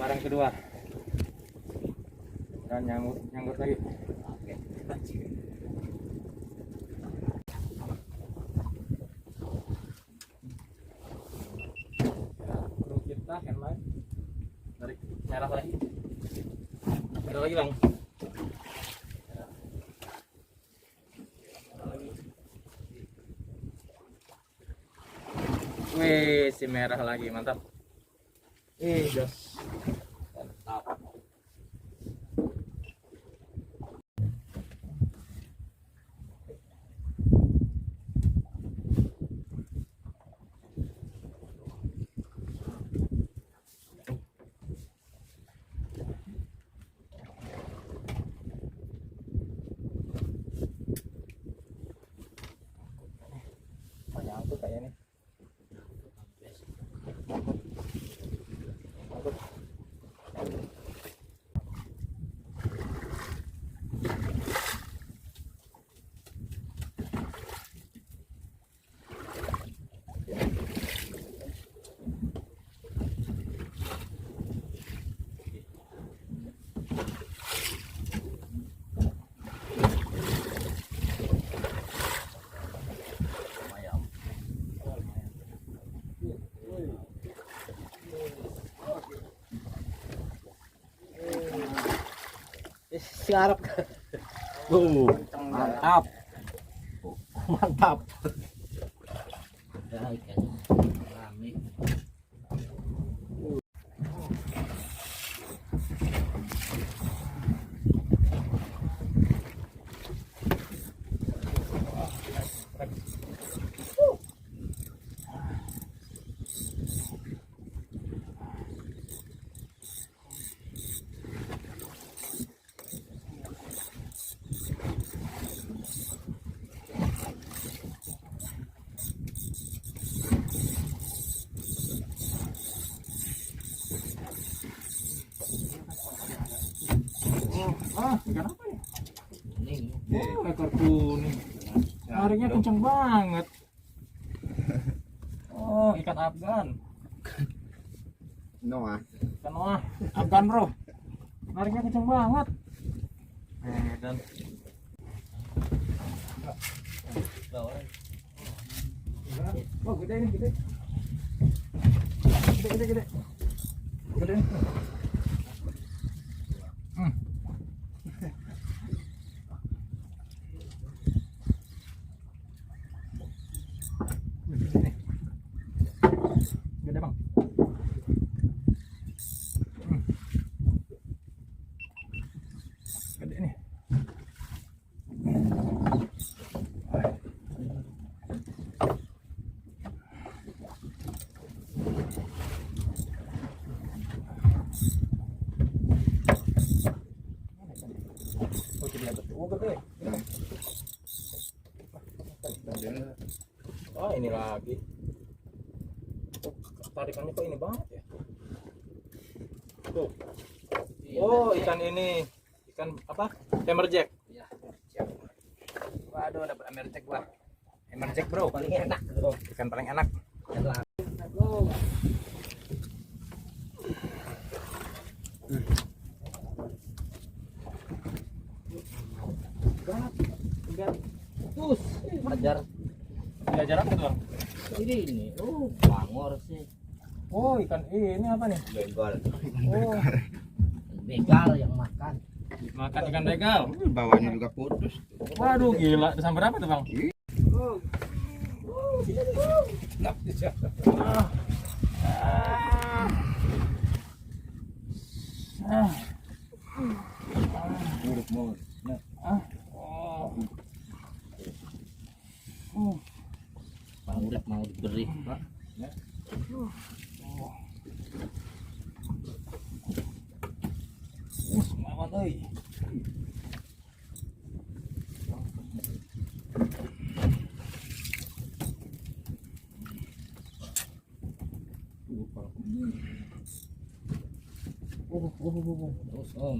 Lembaran kedua. Dan nyangkut lagi. Kru kita handline dari merah lagi. Ada lagi bang. Wih, si merah lagi, mantap. Jos. Mantap. Oh, nyangkut kayaknya nih. Siarap. Mantap. Mantap. Ya, ikan rame. Ikan apa ya? Kuning. Oh, ekor kuning. Taringnya kencang banget. Oh, ikan Afgan. Noah. Ikan Noah, Afgan bro. Taringnya kencang banget. Dan oh, gede ini, gede. Gede. Gede nih. Gede bang. Gede nih. Oh, jadi apa tuh? Oh, gede. Oh, ini lagi. Oh, tarikannya kok ini banget ya? Tuh. Oh, ikan ini. Ikan apa? Hammerjack. Ya, siap. Waduh, dapat hammerjack gua. Hammerjack, bro. Paling enak. Oh, ikan paling enak. Terus ajar Belajar apa tuh, Bang? ini. Oh, bangor sih. Oh, ikan ini apa nih? Begal. Oh, Begal yang makan. makan ikan begal. Bawahnya juga putus. Waduh, gila. Sampai berapa tuh, Bang? Muruk muruk. Bang Urip mau diberi, Pak. Semangat, oi. Terus Om.